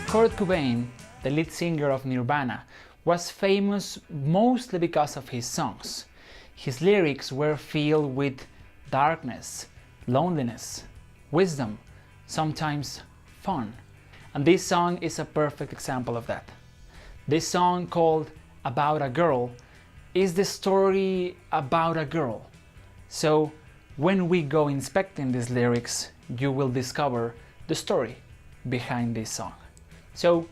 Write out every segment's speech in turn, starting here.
Kurt Cobain, the lead singer of Nirvana, was famous mostly because of his songs. His lyrics were filled with darkness, loneliness, wisdom, sometimes fun. And this song is a perfect example of that. This song, called About a Girl, is the story about a girl. So when we go inspecting these lyrics, you will discover the story behind this song. So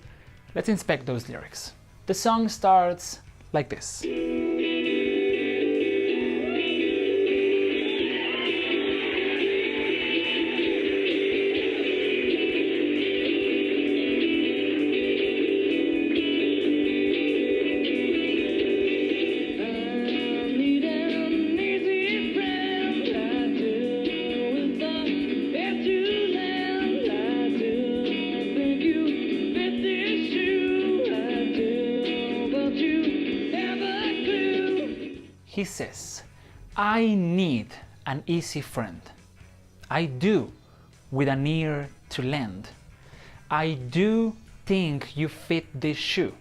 let's inspect those lyrics. The song starts like this. He says, I need an easy friend. I do, with an ear to lend. I do think you fit this shoe.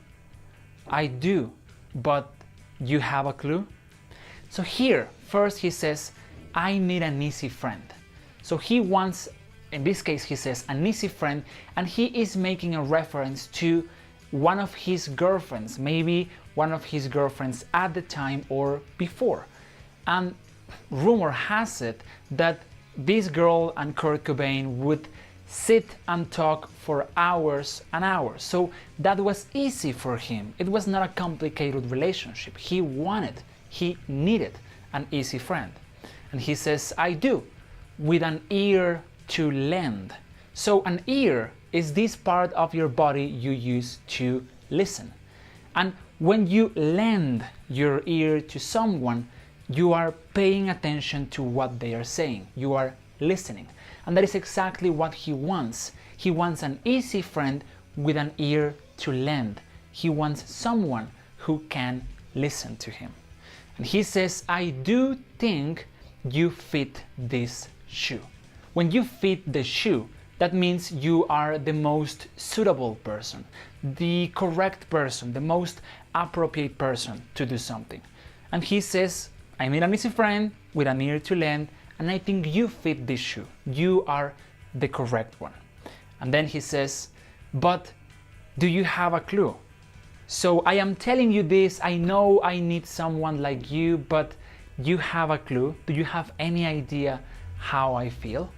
I do, but you have a clue? So here, first he says, I need an easy friend. So he wants, in this case he says, an easy friend, and he is making a reference to one of his girlfriends, maybe one of his girlfriends at the time or before. And rumor has it that this girl and Kurt Cobain would sit and talk for hours and hours. So that was easy for him. It was not a complicated relationship. He needed an easy friend. And he says, I do, with an ear to lend. So an ear is this part of your body you use to listen. And when you lend your ear to someone, you are paying attention to what they are saying. You are listening. And that is exactly what he wants. He wants an easy friend with an ear to lend. He wants someone who can listen to him. And he says, I do think you fit this shoe. When you fit the shoe, that means you are the most suitable person, the correct person, the most appropriate person to do something. And he says, I need an easy friend with an ear to lend, and I think you fit this shoe. You are the correct one. And then he says, but do you have a clue? So I am telling you this, I know I need someone like you, but you have a clue? Do you have any idea how I feel?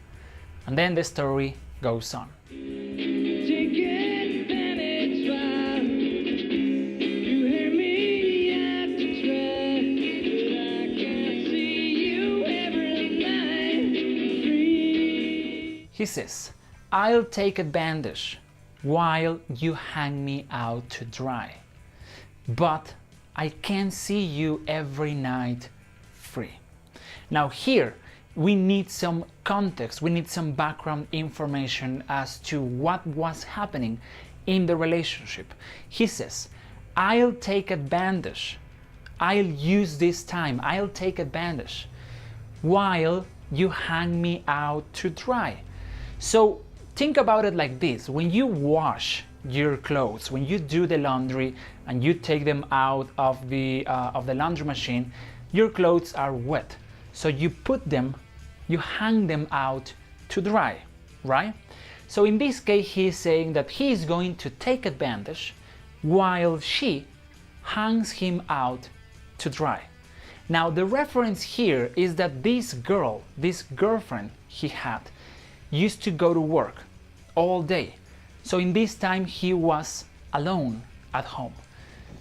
And then the story goes on. He says, I'll take advantage while you hang me out to dry, but I can see you every night free. Now here, we need some context, we need some background information as to what was happening in the relationship. He says, I'll take advantage, I'll use this time, I'll take advantage while you hang me out to dry. So think about it like this: when you wash your clothes, when you do the laundry and you take them out of the laundry machine, your clothes are wet. So you hang them out to dry, right? So in this case, he is saying that he is going to take advantage while she hangs him out to dry. Now the reference here is that this girl, this girlfriend he had, used to go to work all day. So in this time he was alone at home.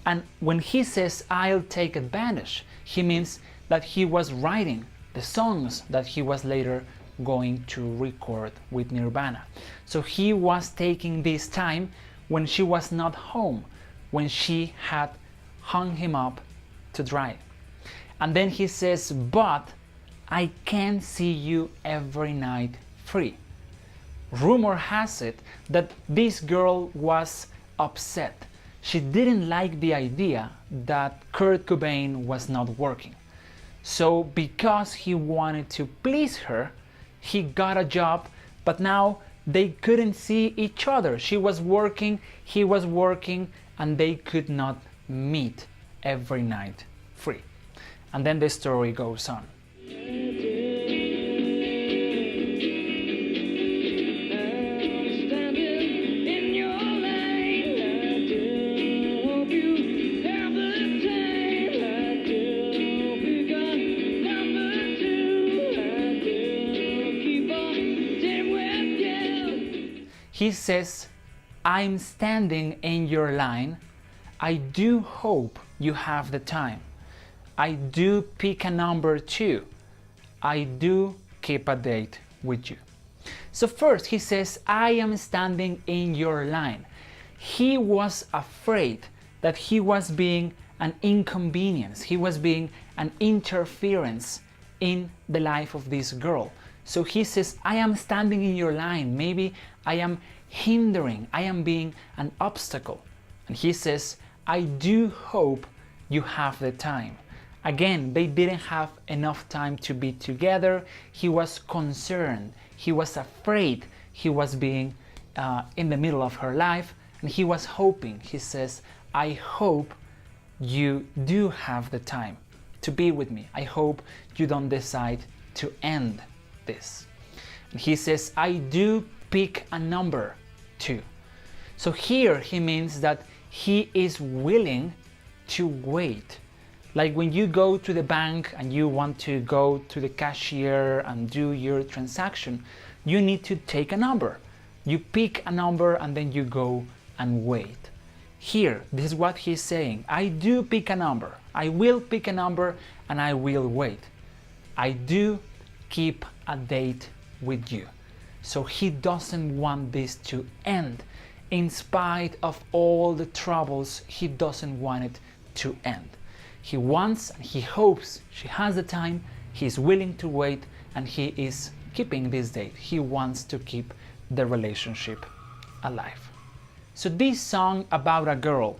And when he says I'll take advantage, he means that he was writing the songs that he was later going to record with Nirvana. So he was taking this time when she was not home, when she had hung him up to dry. And then he says, but I can see you every night free. Rumor has it that this girl was upset. She didn't like the idea that Kurt Cobain was not working. So because he wanted to please her, he got a job, but now they couldn't see each other. She was working, he was working, and they could not meet every night free. And then the story goes on. He says, I'm standing in your line. I do hope you have the time. I do pick a number too. I do keep a date with you. So first he says, I am standing in your line. He was afraid that he was being an inconvenience. He was being an interference in the life of this girl. So he says, I am standing in your line. Maybe I am hindering, I am being an obstacle. And he says, I do hope you have the time. Again, they didn't have enough time to be together. He was concerned, he was afraid he was being in the middle of her life, and he was hoping, he says, I hope you do have the time to be with me. I hope you don't decide to end this. And he says, I do pick a number too. So here he means that he is willing to wait. Like when you go to the bank and you want to go to the cashier and do your transaction, you need to take a number. You pick a number and then you go and wait. Here, this is what he's saying. I do pick a number. I will pick a number and I will wait. I do keep a date with you. So he doesn't want this to end. In spite of all the troubles, he doesn't want it to end. He wants and he hopes she has the time, he's willing to wait, and he is keeping this date. He wants to keep the relationship alive. So this song about a girl,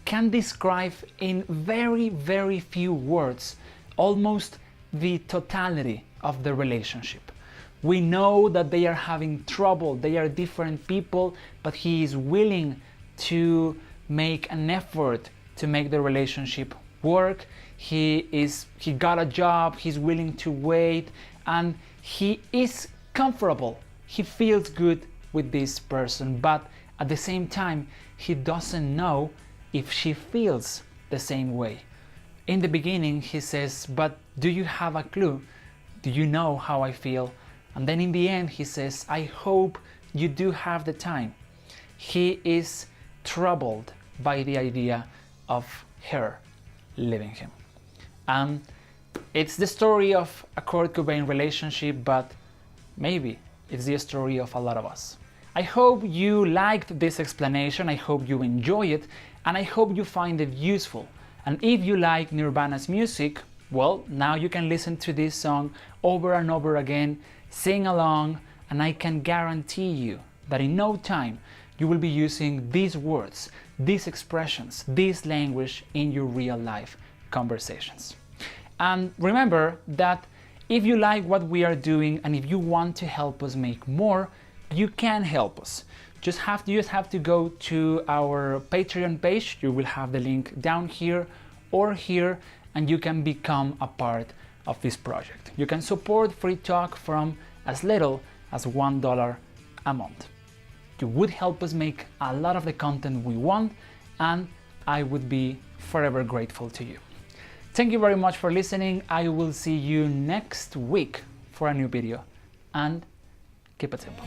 can describe in very, very few words almost the totality of the relationship. We know that they are having trouble, they are different people, but he is willing to make an effort to make the relationship work. He got a job, he's willing to wait, and he is comfortable. He feels good with this person, but at the same time, he doesn't know if she feels the same way. In the beginning, he says, but do you have a clue? Do you know how I feel? And then in the end, he says, I hope you do have the time. He is troubled by the idea of her leaving him. It's the story of a Kurt Cobain relationship, but maybe it's the story of a lot of us. I hope you liked this explanation, I hope you enjoy it, and I hope you find it useful. And if you like Nirvana's music, well, now you can listen to this song over and over again, sing along, and I can guarantee you that in no time you will be using these words, these expressions, this language in your real life conversations. And remember that if you like what we are doing and if you want to help us make more, you can help us. You just have to go to our Patreon page. You will have the link down here or here, and you can become a part of this project. You can support Free Talk from as little as $1 a month. You would help us make a lot of the content we want, and I would be forever grateful to you. Thank you very much for listening. I will see you next week for a new video, and keep it simple.